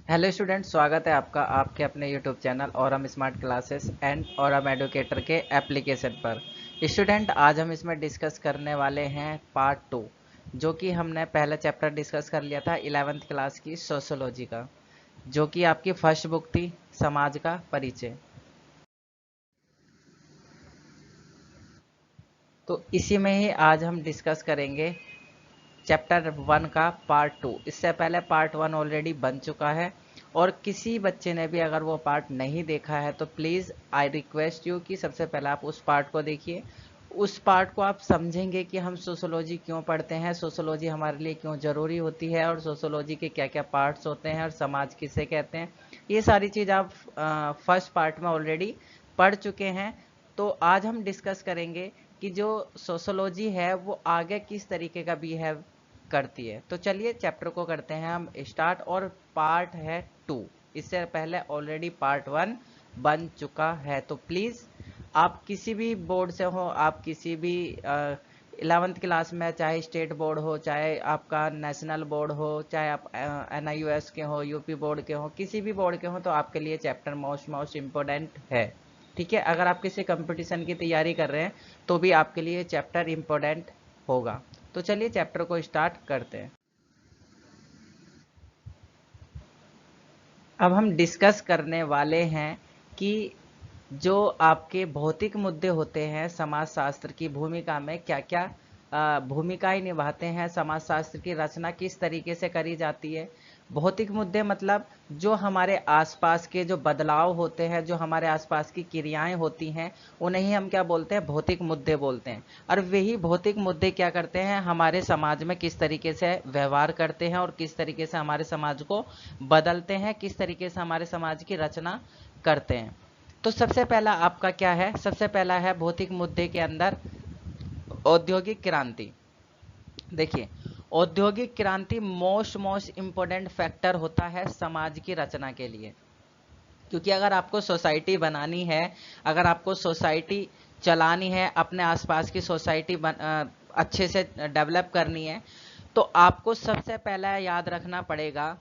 Hello student, स्वागत है आपका आपके अपने यूट्यूब चैनल और हम स्मार्ट क्लासेस एंड और हम एडुकेटर के एप्लीकेशन पर। स्टूडेंट, आज हम इसमें डिस्कस करने वाले हैं पार्ट 2, जो कि हमने पहला चैप्टर डिस्कस कर लिया था 11th क्लास की सोशोलॉजी का, जो कि आपकी फर्स्ट बुक थी, समाज का परिचय। तो इसी में ही आज हम डिस्कस करेंगे चैप्टर 1 का पार्ट 2। इससे पहले पार्ट 1 ऑलरेडी बन चुका है, और किसी बच्चे ने भी अगर वो पार्ट नहीं देखा है तो प्लीज़ आई रिक्वेस्ट यू कि सबसे पहले आप उस पार्ट को देखिए। उस पार्ट को आप समझेंगे कि हम सोशोलॉजी क्यों पढ़ते हैं, सोशोलॉजी हमारे लिए क्यों ज़रूरी होती है, और सोशोलॉजी के क्या क्या पार्ट्स होते हैं, और समाज किसे कहते हैं। ये सारी चीज़ आप फर्स्ट पार्ट में ऑलरेडी पढ़ चुके हैं। तो आज हम डिस्कस करेंगे कि जो सोशोलॉजी है वो आगे किस तरीके का बिहेव करती है। तो चलिए चैप्टर को करते हैं हम स्टार्ट, और पार्ट है 2। इससे पहले ऑलरेडी पार्ट 1 बन चुका है। तो प्लीज़ आप किसी भी बोर्ड से हो, आप किसी भी 11th क्लास में, चाहे स्टेट बोर्ड हो, चाहे आपका नेशनल बोर्ड हो, चाहे आप NIOS के हो, यूपी बोर्ड के हो, किसी भी बोर्ड के हो, तो आपके लिए चैप्टर मोस्ट इम्पोर्टेंट है। ठीक है, अगर आप किसी कंपटीशन की तैयारी कर रहे हैं तो भी आपके लिए चैप्टर इम्पोर्टेंट होगा। तो चलिए चैप्टर को स्टार्ट करते हैं। अब हम डिस्कस करने वाले हैं कि जो आपके भौतिक मुद्दे होते हैं समाजशास्त्र की भूमिका में क्या क्या भूमिकाएं निभाते हैं, समाजशास्त्र की रचना किस तरीके से करी जाती है। भौतिक मुद्दे मतलब जो हमारे आसपास के जो बदलाव होते हैं, जो हमारे आसपास की क्रियाएं होती हैं, उन्हें ही हम क्या बोलते हैं, भौतिक मुद्दे बोलते हैं। और वही भौतिक मुद्दे क्या करते हैं, हमारे समाज में किस तरीके से व्यवहार करते हैं, और किस तरीके से हमारे समाज को बदलते हैं, किस तरीके से हमारे समाज की रचना करते हैं। तो सबसे पहला आपका क्या है, सबसे पहला है भौतिक मुद्दे के अंदर औद्योगिक क्रांति। देखिए, औद्योगिक क्रांति मोस्ट इम्पोर्टेंट फैक्टर होता है समाज की रचना के लिए। क्योंकि अगर आपको सोसाइटी बनानी है, अगर आपको सोसाइटी चलानी है, अपने आसपास की सोसाइटी अच्छे से डेवलप करनी है, तो आपको सबसे पहला याद रखना पड़ेगा,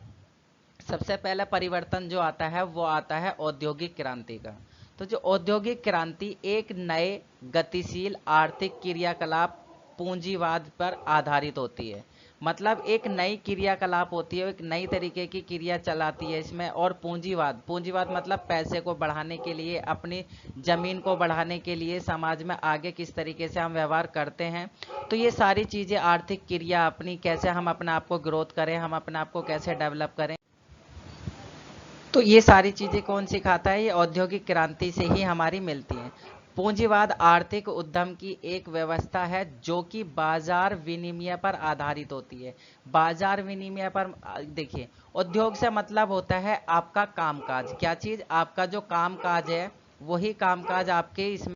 सबसे पहला परिवर्तन जो आता है वो आता है औद्योगिक क्रांति का। तो जो औद्योगिक क्रांति एक नए गतिशील आर्थिक क्रियाकलाप पूंजीवाद पर आधारित होती है। मतलब एक नई क्रियाकलाप होती है, एक नई तरीके की क्रिया चलाती है इसमें। और पूंजीवाद, पूंजीवाद मतलब पैसे को बढ़ाने के लिए, अपनी जमीन को बढ़ाने के लिए, समाज में आगे किस तरीके से हम व्यवहार करते हैं। तो ये सारी चीज़ें, आर्थिक क्रिया अपनी, कैसे हम अपने आप को ग्रोथ करें, हम अपने आप को कैसे डेवलप करें, तो ये सारी चीज़ें कौन सिखाता है, ये औद्योगिक क्रांति से ही हमारी मिलती हैं। पूंजीवाद आर्थिक उद्यम की एक व्यवस्था है जो कि बाजार विनिमय पर आधारित होती है। बाजार विनिमय पर देखिए, उद्योग से मतलब होता है आपका कामकाज। क्या चीज़, आपका जो कामकाज है, वही कामकाज आपके इसमें,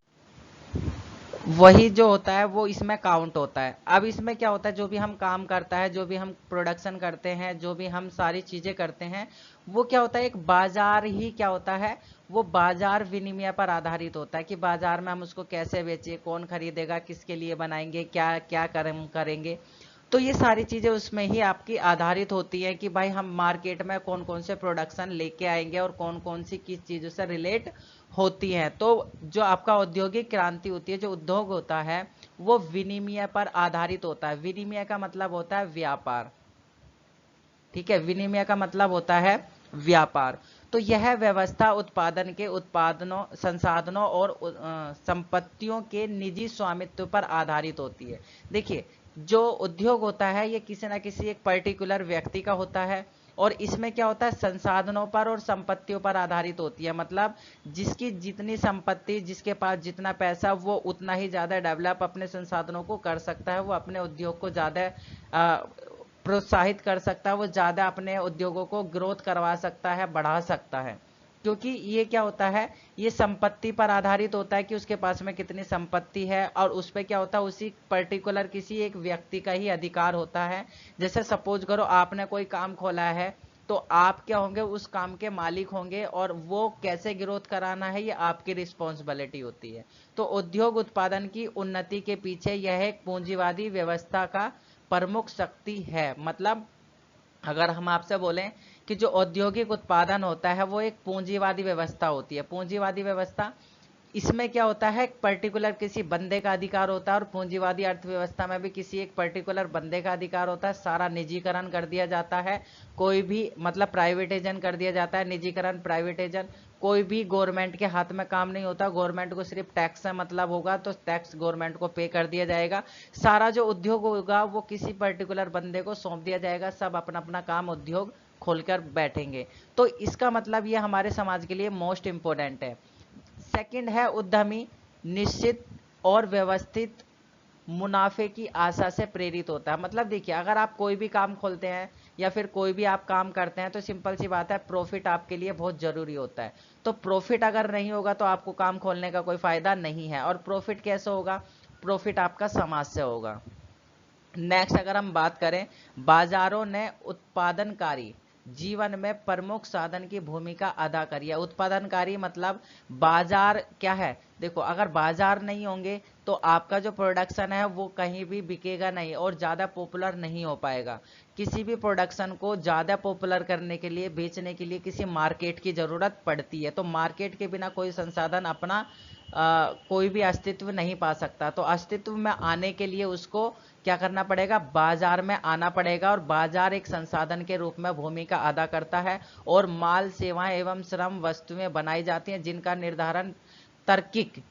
वही जो होता है वो इसमें काउंट होता है। अब इसमें क्या होता है, जो भी हम काम करता है, जो भी हम प्रोडक्शन करते हैं, जो भी हम सारी चीज़ें करते हैं, वो क्या होता है, एक बाजार ही क्या होता है, वो बाजार विनिमय पर आधारित होता है कि बाजार में हम उसको कैसे बेचें, कौन खरीदेगा, किसके लिए बनाएंगे, क्या क्या करेंगे। तो ये सारी चीज़ें उसमें ही आपकी आधारित होती है कि भाई हम मार्केट में कौन कौन से प्रोडक्शन लेके आएंगे, और कौन कौन सी किस चीज़ों से रिलेट होती हैं। तो जो आपका औद्योगिक क्रांति होती है, जो उद्योग होता है, वो विनिमय पर आधारित होता है। विनिमय का मतलब होता है व्यापार। ठीक है, विनिमय का मतलब होता है व्यापार। तो यह व्यवस्था उत्पादन के उत्पादनों, संसाधनों और संपत्तियों के निजी स्वामित्व पर आधारित होती है। देखिए, जो उद्योग होता है ये किसी ना किसी एक पर्टिकुलर व्यक्ति का होता है, और इसमें क्या होता है, संसाधनों पर और संपत्तियों पर आधारित होती है। मतलब जिसकी जितनी संपत्ति, जिसके पास जितना पैसा, वो उतना ही ज़्यादा डेवलप अपने संसाधनों को कर सकता है, वो अपने उद्योग को ज़्यादा प्रोत्साहित कर सकता है, वो ज़्यादा अपने उद्योगों को ग्रोथ करवा सकता है, बढ़ा सकता है। क्योंकि ये क्या होता है, ये संपत्ति पर आधारित होता है कि उसके पास में कितनी संपत्ति है, और उस पर क्या होता है, उसी पर्टिकुलर किसी एक व्यक्ति का ही अधिकार होता है। जैसे सपोज करो आपने कोई काम खोला है, तो आप क्या होंगे, उस काम के मालिक होंगे, और वो कैसे ग्रोथ कराना है ये आपकी रिस्पॉन्सिबिलिटी होती है। तो उद्योग उत्पादन की उन्नति के पीछे यह एक पूंजीवादी व्यवस्था का प्रमुख शक्ति है। मतलब अगर हम आपसे बोलें कि जो औद्योगिक उत्पादन होता है वो एक पूंजीवादी व्यवस्था होती है। पूंजीवादी व्यवस्था, इसमें क्या होता है, पर्टिकुलर किसी बंदे का अधिकार होता है, और पूंजीवादी अर्थव्यवस्था में भी किसी एक पर्टिकुलर बंदे का अधिकार होता है। सारा निजीकरण कर दिया जाता है, कोई भी मतलब प्राइवेटाइजेशन कर दिया जाता है। निजीकरण, प्राइवेटाइजेशन, कोई भी गवर्नमेंट के हाथ में काम नहीं होता। गवर्नमेंट को सिर्फ टैक्स से मतलब होगा, तो टैक्स गवर्नमेंट को पे कर दिया जाएगा। सारा जो उद्योग होगा वो किसी पर्टिकुलर बंदे को सौंप दिया जाएगा। सब अपना अपना काम, उद्योग खोलकर बैठेंगे। तो इसका मतलब ये हमारे समाज के लिए मोस्ट इंपॉर्टेंट है। सेकंड है उद्यमी निश्चित और व्यवस्थित मुनाफे की आशा से प्रेरित होता है। मतलब देखिए, अगर आप कोई भी काम खोलते हैं या फिर कोई भी आप काम करते हैं, तो सिंपल सी बात है, प्रॉफिट आपके लिए बहुत जरूरी होता है। तो प्रॉफिट अगर नहीं होगा तो आपको काम खोलने का कोई फायदा नहीं है। और प्रॉफिट कैसे होगा? प्रॉफिट आपका समाज से होगा। नेक्स्ट, अगर हम बात करें, बाजारों ने उत्पादनकारी जीवन में प्रमुख साधन की भूमिका अदा करी है। उत्पादनकारी मतलब बाजार क्या है? देखो, अगर बाजार नहीं होंगे तो आपका जो प्रोडक्शन है वो कहीं भी बिकेगा नहीं और ज़्यादा पॉपुलर नहीं हो पाएगा। किसी भी प्रोडक्शन को ज़्यादा पॉपुलर करने के लिए, बेचने के लिए किसी मार्केट की ज़रूरत पड़ती है। तो मार्केट के बिना कोई संसाधन अपना कोई भी अस्तित्व नहीं पा सकता। तो अस्तित्व में आने के लिए उसको क्या करना पड़ेगा? बाजार में आना पड़ेगा। और बाजार एक संसाधन के रूप में भूमिका अदा करता है, और माल, सेवाएं एवं श्रम वस्तुएं बनाई जाती हैं जिनका निर्धारण तार्किक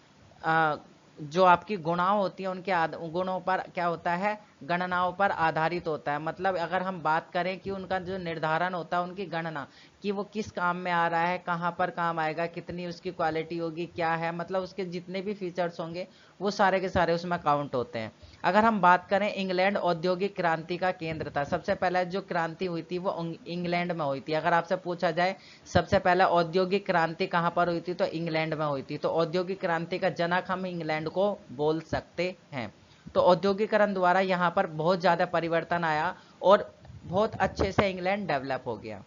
जो आपकी गुणाओं होती है उनके गुणों पर क्या होता है? गणनाओं पर आधारित होता है। मतलब अगर हम बात करें कि उनका जो निर्धारण होता है, उनकी गणना, कि वो किस काम में आ रहा है, कहाँ पर काम आएगा, कितनी उसकी क्वालिटी होगी, क्या है, मतलब उसके जितने भी फीचर्स होंगे वो सारे के सारे उसमें काउंट होते हैं। अगर हम बात करें, इंग्लैंड औद्योगिक क्रांति का केंद्र था। सबसे पहले जो क्रांति हुई थी वो इंग्लैंड में हुई थी। अगर आपसे पूछा जाए सबसे पहले औद्योगिक क्रांति कहाँ पर हुई थी, तो इंग्लैंड में हुई थी। तो औद्योगिक क्रांति का जनक हम इंग्लैंड को बोल सकते हैं। तो औद्योगिकरण द्वारा यहाँ पर बहुत ज्यादा परिवर्तन आया और बहुत अच्छे से इंग्लैंड डेवलप हो गया।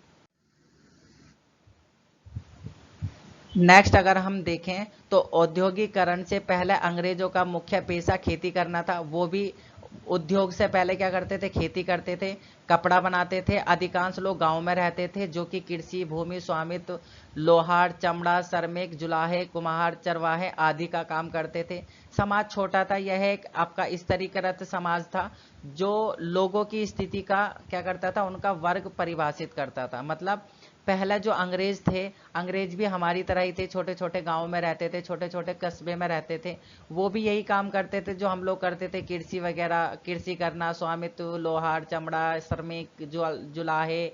नेक्स्ट, अगर हम देखें तो औद्योगिकरण से पहले अंग्रेजों का मुख्य पेशा खेती करना था। वो भी उद्योग से पहले क्या करते थे? खेती करते थे, कपड़ा बनाते थे। अधिकांश लोग गांव में रहते थे जो कि कृषि, भूमि स्वामित्व, लोहार, चमड़ा, श्रमिक, जुलाहे, कुम्हार, चरवाहे आदि का काम करते थे। समाज छोटा था। यह एक आपका स्तरीकृत समाज था जो लोगों की स्थिति का क्या करता था? उनका वर्ग परिभाषित करता था। मतलब पहले जो अंग्रेज थे, अंग्रेज भी हमारी तरह ही थे, छोटे छोटे गांव में रहते थे, छोटे छोटे कस्बे में रहते थे। वो भी यही काम करते थे जो हम लोग करते थे, कृषि वगैरह, कृषि करना, स्वामित्व, लोहार, चमड़ा, श्रमिक, जुलाहे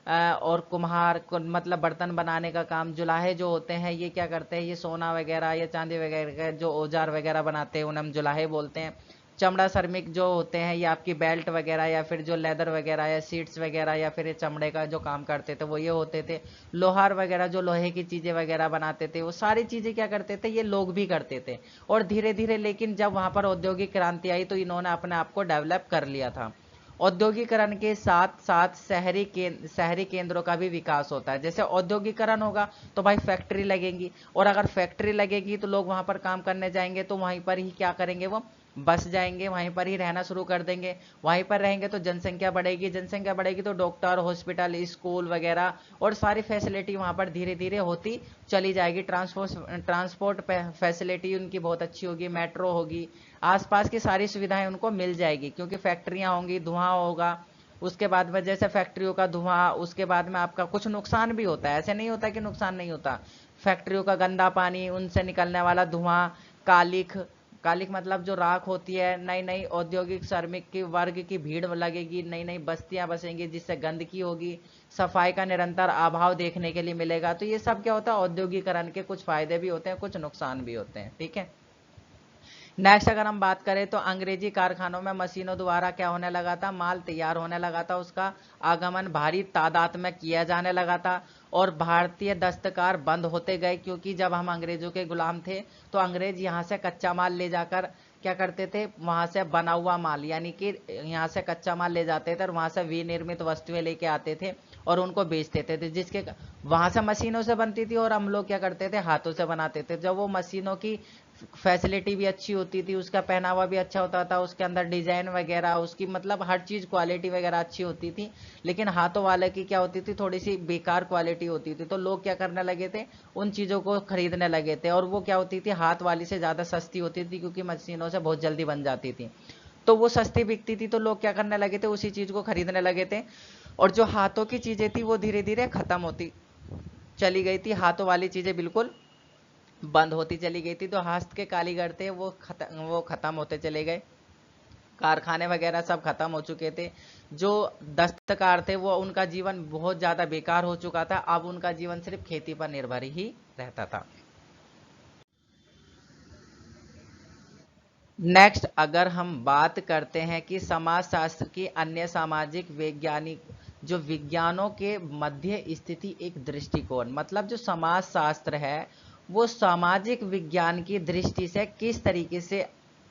और कुम्हार मतलब बर्तन बनाने का काम। जुलाहे जो होते हैं ये क्या करते हैं? ये सोना वगैरह या चांदी वगैरह का जो औजार वगैरह बनाते हैं उन्हें हम जुलाहे बोलते हैं। चमड़ा श्रमिक जो होते हैं ये आपकी बेल्ट वगैरह या फिर जो लेदर वगैरह या सीट्स वगैरह या फिर ये चमड़े का जो काम करते थे वो ये होते थे। लोहार वगैरह जो लोहे की चीजें वगैरह बनाते थे, वो सारी चीजें क्या करते थे? ये लोग भी करते थे। और धीरे धीरे लेकिन जब वहां पर औद्योगिक क्रांति आई तो इन्होंने अपने आप को डेवलप कर लिया था। औद्योगिकरण के साथ साथ शहरी केंद्रों का भी विकास होता है। जैसे औद्योगिकरण होगा तो भाई फैक्ट्री लगेंगी, और अगर फैक्ट्री लगेगी तो लोग वहां पर काम करने जाएंगे, तो वहीं पर ही क्या करेंगे? वो बस जाएंगे, वहीं पर ही रहना शुरू कर देंगे। वहीं पर रहेंगे तो जनसंख्या बढ़ेगी, जनसंख्या बढ़ेगी तो डॉक्टर, हॉस्पिटल, स्कूल वगैरह और सारी फैसिलिटी वहां पर धीरे धीरे होती चली जाएगी। ट्रांसपोर्ट फैसिलिटी उनकी बहुत अच्छी होगी, मेट्रो होगी, आसपास की सारी सुविधाएं उनको मिल जाएगी, क्योंकि फैक्ट्रियां होंगी, धुआं होगा। उसके बाद में जैसे फैक्ट्रियों का धुआं, उसके बाद में आपका कुछ नुकसान भी होता है, ऐसे नहीं होता कि नुकसान नहीं होता। फैक्ट्रियों का गंदा पानी, उनसे निकलने वाला धुआं, कालिख, कालिख मतलब जो राख होती है, नई नई औद्योगिक श्रमिक की वर्ग की भीड़ लगेगी, नई नई बस्तियां बसेंगी जिससे गंदगी होगी, सफाई का निरंतर अभाव देखने के लिए मिलेगा। तो ये सब क्या होता है? औद्योगिकरण के कुछ फायदे भी होते हैं, कुछ नुकसान भी होते हैं। ठीक है। नेक्स्ट, अगर हम बात करें तो अंग्रेजी कारखानों में मशीनों द्वारा क्या होने लगा था? माल तैयार होने लगा था, उसका आगमन भारी तादाद में किया जाने लगा था। और भारतीय दस्तकार बंद होते गए, क्योंकि जब हम अंग्रेजों के गुलाम थे तो अंग्रेज यहाँ से कच्चा माल ले जाकर क्या करते थे? वहां से बना हुआ माल, यानी कि यहाँ से कच्चा माल ले जाते थे और वहां से विनिर्मित वस्तुएं लेके आते थे और उनको बेचते थे, वहां से मशीनों से बनती थी और हम लोग क्या करते थे? हाथों से बनाते थे। जब वो मशीनों की फैसिलिटी भी अच्छी होती थी, उसका पहनावा भी अच्छा होता था, उसके अंदर डिजाइन वगैरह, उसकी मतलब हर चीज क्वालिटी वगैरह अच्छी होती थी। लेकिन हाथों वाले की क्या होती थी, थोड़ी सी बेकार क्वालिटी होती थी। तो लोग क्या करने लगे थे, उन चीजों को खरीदने लगे थे। और वो क्या होती थी, हाथ वाली से ज्यादा सस्ती होती थी, क्योंकि मशीनों से बहुत जल्दी बन जाती थी। तो वो सस्ती बिकती थी, तो लोग क्या करने लगे थे, उसी चीज को खरीदने लगे थे। और जो हाथों की चीजें थी वो धीरे धीरे खत्म होती चली गई थी, हाथों वाली चीजें बिल्कुल बंद होती चली गई थी। तो हाथ के कारीगर थे वो खत्म होते चले गए, कारखाने वगैरह सब खत्म हो चुके थे। जो दस्तकार थे वो उनका जीवन बहुत ज्यादा बेकार हो चुका था। अब उनका जीवन सिर्फ खेती पर निर्भर ही रहता था। नेक्स्ट अगर हम बात करते हैं कि समाजशास्त्र की अन्य सामाजिक वैज्ञानिक जो विज्ञानों के मध्य स्थिति एक दृष्टिकोण, मतलब जो समाजशास्त्र है वो सामाजिक विज्ञान की दृष्टि से किस तरीके से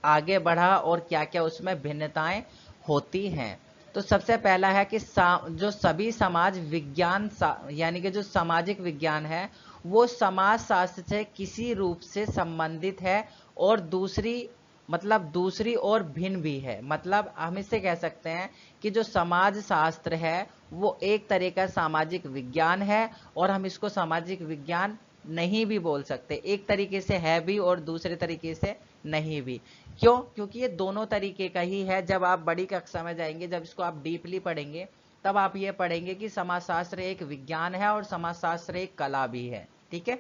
आगे बढ़ा और क्या क्या उसमें भिन्नताएं होती हैं। तो सबसे पहला है कि जो सभी समाज विज्ञान यानी कि जो सामाजिक विज्ञान है वो समाजशास्त्र से किसी रूप से संबंधित है, और दूसरी और भिन्न भी है। मतलब हम इससे कह सकते हैं कि जो समाज शास्त्र है वो एक तरह का सामाजिक विज्ञान है, और हम इसको सामाजिक विज्ञान नहीं भी बोल सकते। एक तरीके से है भी और दूसरे तरीके से नहीं भी। क्यों? क्योंकि ये दोनों तरीके का ही है। जब आप बड़ी कक्षा में जाएंगे, जब इसको आप डीपली पढ़ेंगे, तब आप ये पढ़ेंगे कि समाजशास्त्र एक विज्ञान है और समाजशास्त्र एक कला भी है। ठीक है।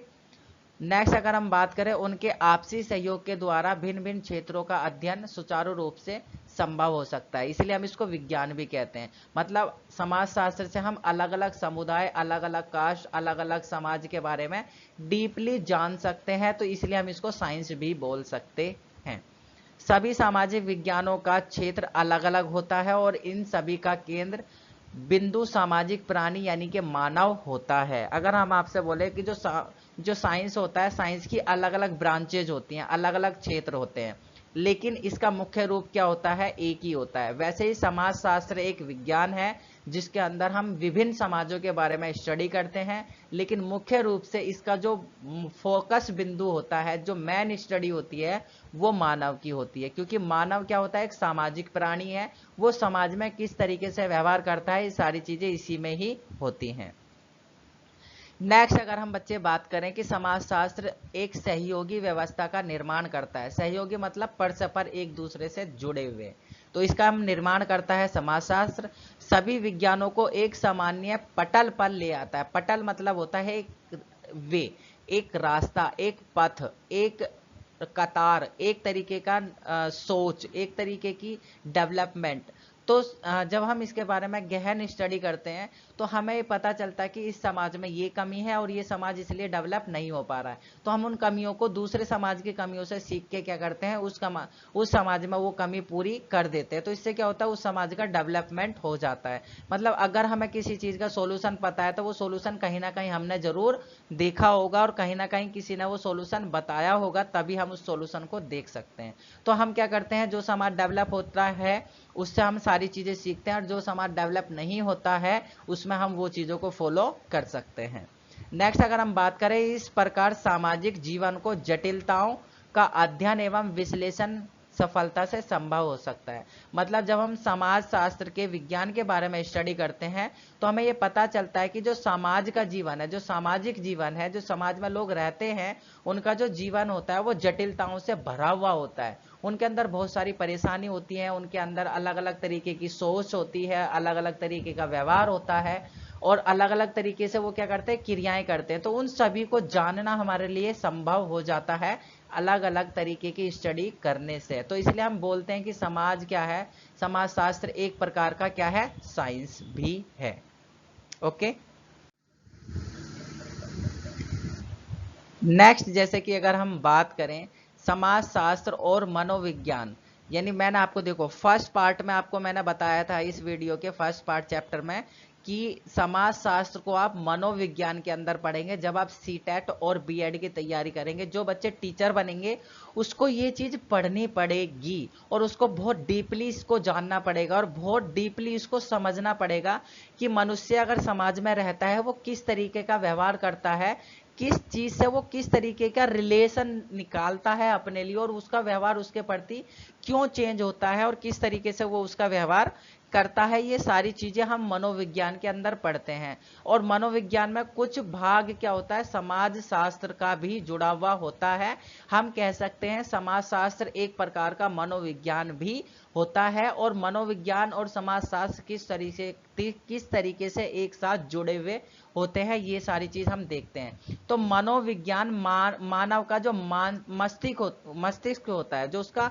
नेक्स्ट अगर हम बात करें, उनके आपसी सहयोग के द्वारा भिन्न भिन्न क्षेत्रों का अध्ययन सुचारू रूप से संभव हो सकता है, इसलिए हम इसको विज्ञान भी कहते हैं। मतलब समाजशास्त्र से हम अलग अलग समुदाय, अलग अलग कास्ट, अलग अलग समाज के बारे में डीपली जान सकते हैं, तो इसलिए हम इसको साइंस भी बोल सकते हैं। सभी सामाजिक विज्ञानों का क्षेत्र अलग अलग होता है, और इन सभी का केंद्र बिंदु सामाजिक प्राणी यानी कि मानव होता है। अगर हम आपसे बोले कि जो साइंस होता है, साइंस की अलग अलग ब्रांचेज होती हैं, अलग अलग क्षेत्र होते हैं, लेकिन इसका मुख्य रूप क्या होता है, एक ही होता है। वैसे ही समाजशास्त्र एक विज्ञान है जिसके अंदर हम विभिन्न समाजों के बारे में स्टडी करते हैं, लेकिन मुख्य रूप से इसका जो फोकस बिंदु होता है, जो मेन स्टडी होती है, वो मानव की होती है। क्योंकि मानव क्या होता है, एक सामाजिक प्राणी है। वो समाज में किस तरीके से व्यवहार करता है, ये सारी चीजें इसी में ही होती हैं। नेक्स्ट अगर हम बच्चे बात करें कि समाजशास्त्र एक सहयोगी व्यवस्था का निर्माण करता है। सहयोगी मतलब परस्पर एक दूसरे से जुड़े हुए, तो इसका हम निर्माण करता है समाजशास्त्र। सभी विज्ञानों को एक सामान्य पटल पर ले आता है। पटल मतलब होता है एक वे, एक रास्ता, एक पथ, एक कतार, एक तरीके का सोच, एक तरीके की डेवलपमेंट। तो जब हम इसके बारे में गहन स्टडी करते हैं तो हमें पता चलता है कि इस समाज में ये कमी है और ये समाज इसलिए डेवलप नहीं हो पा रहा है। तो हम उन कमियों को दूसरे समाज की कमियों से सीख के क्या करते हैं, उस समाज में वो कमी पूरी कर देते हैं। तो इससे क्या होता है, उस समाज का डेवलपमेंट हो जाता है। मतलब अगर हमें किसी चीज का सोल्यूशन पता है तो वो सोल्यूशन कहीं ना कहीं हमने जरूर देखा होगा, और कहीं ना कहीं किसी ने वो सोल्यूशन बताया होगा, तभी हम उस सोल्यूशन को देख सकते हैं। तो हम क्या करते हैं, जो समाज डेवलप होता है उससे हम सारी चीजें सीखते हैं, और जो समाज डेवलप नहीं होता है उसमें हम वो चीजों को फॉलो कर सकते हैं। नेक्स्ट अगर हम बात करें, इस प्रकार सामाजिक जीवन को जटिलताओं का अध्ययन एवं विश्लेषण सफलता से संभव हो सकता है। मतलब जब हम समाज शास्त्र के विज्ञान के बारे में स्टडी करते हैं तो हमें ये पता चलता है कि जो समाज का जीवन है, जो सामाजिक जीवन है, जो समाज में लोग रहते हैं, उनका जो जीवन होता है वो जटिलताओं से भरा हुआ होता है। उनके अंदर बहुत सारी परेशानी होती है, उनके अंदर अलग अलग तरीके की सोच होती है, अलग अलग तरीके का व्यवहार होता है, और अलग अलग तरीके से वो क्या करते हैं, क्रियाएं करते हैं। तो उन सभी को जानना हमारे लिए संभव हो जाता है अलग अलग तरीके की स्टडी करने से। तो इसलिए हम बोलते हैं कि समाज क्या है, समाजशास्त्र एक प्रकार का क्या है, साइंस भी है। ओके। नेक्स्ट जैसे कि अगर हम बात करें समाजशास्त्र और मनोविज्ञान, यानी मैंने आपको देखो फर्स्ट पार्ट में आपको मैंने बताया था इस वीडियो के फर्स्ट पार्ट चैप्टर में कि समाजशास्त्र को आप मनोविज्ञान के अंदर पढ़ेंगे जब आप सीटेट और बीएड की तैयारी करेंगे। जो बच्चे टीचर बनेंगे उसको ये चीज पढ़नी पड़ेगी, और उसको बहुत डीपली इसको जानना पड़ेगा, और बहुत डीपली इसको समझना पड़ेगा कि मनुष्य अगर समाज में रहता है वो किस तरीके का व्यवहार करता है, किस चीज से वो किस तरीके का रिलेशन निकालता है अपने लिए और उसका व्यवहार उसके प्रति क्यों चेंज होता है और किस तरीके से वो उसका व्यवहार करता है, ये सारी चीजें हम मनोविज्ञान के अंदर पढ़ते हैं। और मनोविज्ञान में कुछ भाग क्या होता है, समाज शास्त्र का भी जुड़ा हुआ होता है। हम कह सकते हैं समाज शास्त्र एक प्रकार का मनोविज्ञान भी होता है। और मनोविज्ञान और समाज शास्त्र किस तरीके से एक साथ जुड़े हुए होते हैं, ये सारी चीज हम देखते हैं। तो मनोविज्ञान मानव का जो मस्तिष्क होता है, जो उसका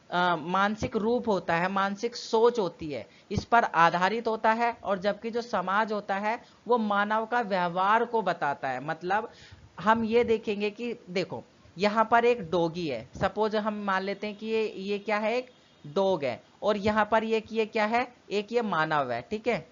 मानसिक रूप होता है, मानसिक सोच होती है, इस पर आधारित होता है। और जबकि जो समाज होता है वो मानव का व्यवहार को बताता है। मतलब हम ये देखेंगे कि देखो यहाँ पर एक डॉगी है, सपोज हम मान लेते हैं कि ये क्या है, एक डॉग है। और यहाँ पर ये क्या है, एक ये मानव है, ठीक है।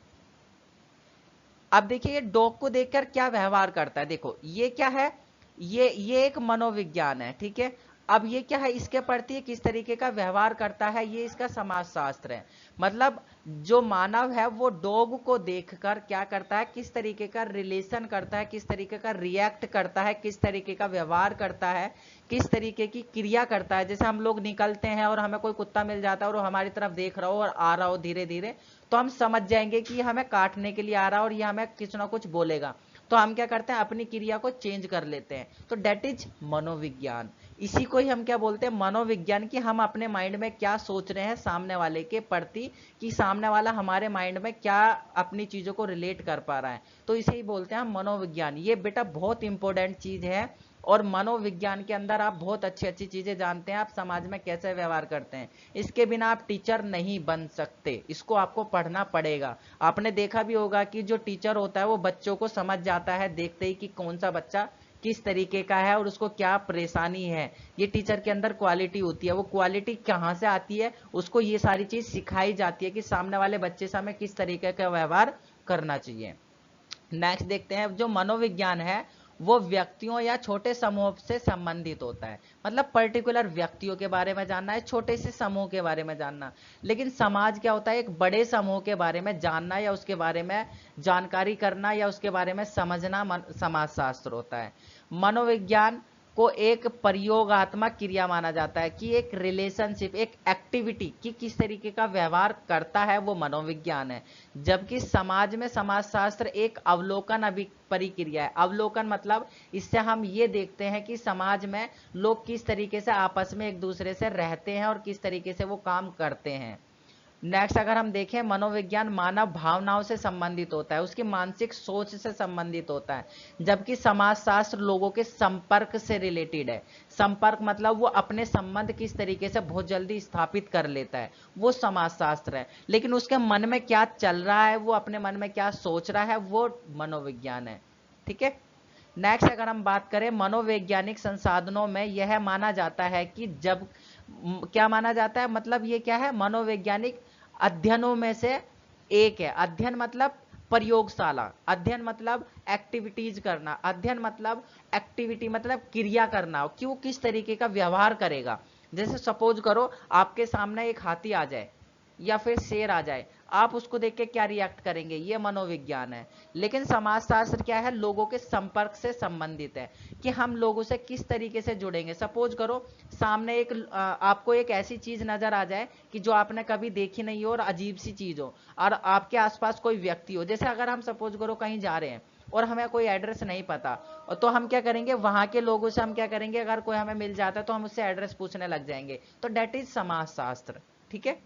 अब देखिए ये डॉग को देखकर क्या व्यवहार करता है, देखो ये क्या है, ये एक मनोविज्ञान है, ठीक है। अब ये क्या है, इसके प्रति किस तरीके का व्यवहार करता है, ये इसका समाजशास्त्र है। मतलब जो मानव है वो डॉग को देखकर क्या करता है, किस तरीके का रिलेशन करता है, किस तरीके का रिएक्ट करता है, किस तरीके का व्यवहार करता है, किस तरीके की क्रिया करता है। जैसे हम लोग निकलते हैं और हमें कोई कुत्ता मिल जाता है और वो हमारी तरफ देख रहा हो और आ रहा हो धीरे धीरे, तो हम समझ जाएंगे कि हमें काटने के लिए आ रहा है और ये हमें कुछ ना कुछ बोलेगा। तो हम क्या करते हैं, अपनी क्रिया को चेंज कर लेते हैं। तो डेट इज मनोविज्ञान। इसी को ही हम क्या बोलते हैं, मनोविज्ञान, की हम अपने माइंड में क्या सोच रहे हैं सामने वाले के प्रति, कि सामने वाला हमारे माइंड में क्या अपनी चीजों को रिलेट कर पा रहा है। तो इसे ही बोलते हैं हम मनोविज्ञान। ये बेटा बहुत इंपॉर्टेंट चीज है। और मनोविज्ञान के अंदर आप बहुत अच्छी अच्छी चीजें जानते हैं, आप समाज में कैसे व्यवहार करते हैं। इसके बिना आप टीचर नहीं बन सकते, इसको आपको पढ़ना पड़ेगा। आपने देखा भी होगा कि जो टीचर होता है वो बच्चों को समझ जाता है देखते ही कि कौन सा बच्चा किस तरीके का है और उसको क्या परेशानी है। ये टीचर के अंदर क्वालिटी होती है। वो क्वालिटी कहाँ से आती है, उसको ये सारी चीज सिखाई जाती है कि सामने वाले बच्चे से हमें किस तरीके का व्यवहार करना चाहिए। नेक्स्ट देखते हैं, जो मनोविज्ञान है वो व्यक्तियों या छोटे समूह से संबंधित होता है। मतलब पर्टिकुलर व्यक्तियों के बारे में जानना है, छोटे से समूह के बारे में जानना। लेकिन समाज क्या होता है, एक बड़े समूह के बारे में जानना या उसके बारे में जानकारी करना या उसके बारे में समझना समाजशास्त्र होता है। मनोविज्ञान को एक प्रयोगात्मक क्रिया माना जाता है, कि एक रिलेशनशिप, एक एक्टिविटी की किस तरीके का व्यवहार करता है, वो मनोविज्ञान है। जबकि समाज में समाजशास्त्र एक अवलोकन परिक्रिया है। अवलोकन मतलब इससे हम ये देखते हैं कि समाज में लोग किस तरीके से आपस में एक दूसरे से रहते हैं और किस तरीके से वो काम करते हैं। नेक्स्ट अगर हम देखें, मनोविज्ञान मानव भावनाओं से संबंधित होता है, उसकी मानसिक सोच से संबंधित होता है। जबकि समाजशास्त्र लोगों के संपर्क से रिलेटेड है। संपर्क मतलब वो अपने संबंध किस तरीके से बहुत जल्दी स्थापित कर लेता है, वो समाजशास्त्र है। लेकिन उसके मन में क्या चल रहा है, वो अपने मन में क्या सोच रहा है, वो मनोविज्ञान है। ठीक है। नेक्स्ट अगर हम बात करें, मनोवैज्ञानिक संसाधनों में यह माना जाता है कि जब क्या माना जाता है, मतलब ये क्या है, मनोवैज्ञानिक अध्ययनों में से एक है। अध्ययन मतलब प्रयोगशाला, अध्ययन मतलब एक्टिविटीज करना, अध्ययन मतलब एक्टिविटी मतलब क्रिया करना, कि वो किस तरीके का व्यवहार करेगा। जैसे सपोज करो आपके सामने एक हाथी आ जाए या फिर शेर आ जाए, आप उसको देख के क्या रिएक्ट करेंगे, ये मनोविज्ञान है। लेकिन समाजशास्त्र क्या है, लोगों के संपर्क से संबंधित है, कि हम लोगों से किस तरीके से जुड़ेंगे। सपोज करो सामने आपको एक ऐसी चीज नजर आ जाए कि जो आपने कभी देखी नहीं हो और अजीब सी चीज हो, और आपके आसपास कोई व्यक्ति हो। जैसे अगर हम सपोज करो कहीं जा रहे हैं और हमें कोई एड्रेस नहीं पता, तो हम क्या करेंगे, वहां के लोगों से हम क्या करेंगे, अगर कोई हमें मिल जाता है तो हम उससे एड्रेस पूछने लग जाएंगे। तो डेट इज समाजशास्त्र। ठीक है।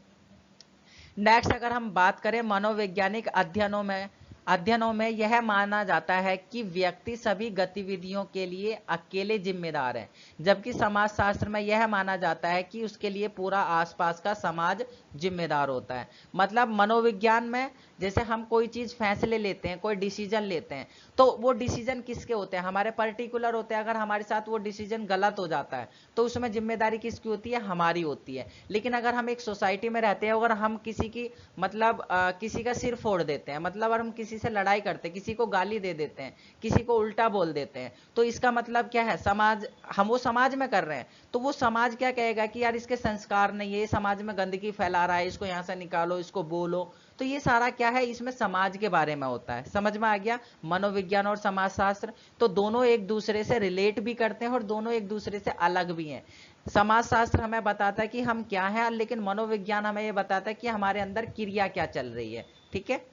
नेक्स्ट अगर हम बात करें, मनोवैज्ञानिक अध्ययनों में यह माना जाता है कि व्यक्ति सभी गतिविधियों के लिए अकेले जिम्मेदार है। जबकि समाजशास्त्र में यह माना जाता है कि उसके लिए पूरा आसपास का समाज जिम्मेदार होता है। मतलब मनोविज्ञान में जैसे हम कोई चीज फैसले लेते हैं, कोई डिसीजन लेते हैं, तो वो डिसीजन किसके होते हैं, हमारे पर्टिकुलर होते हैं। अगर हमारे साथ वो डिसीजन गलत हो जाता है तो उसमें जिम्मेदारी किसकी होती है, हमारी होती है। लेकिन अगर हम एक सोसाइटी में रहते हैं, अगर हम किसी की मतलब किसी का सिर फोड़ देते हैं, मतलब अगर हम किसी से लड़ाई करते हैं, किसी को गाली दे देते हैं, किसी को उल्टा बोल देते हैं, तो इसका मतलब क्या है, समाज, हम वो समाज में कर रहे हैं, तो वो समाज क्या कहेगा कि यार इसके संस्कार नहीं है, ये समाज में गंदगी फैला रहा है, इसको यहाँ से निकालो, इसको बोलो। तो ये सारा क्या है, इसमें समाज के बारे में होता है। समझ में आ गया? मनोविज्ञान और समाजशास्त्र तो दोनों एक दूसरे से रिलेट भी करते हैं और दोनों एक दूसरे से अलग भी हैं। समाजशास्त्र हमें बताता है कि हम क्या हैं, लेकिन मनोविज्ञान हमें ये बताता है कि हमारे अंदर क्रिया क्या चल रही है। ठीक है।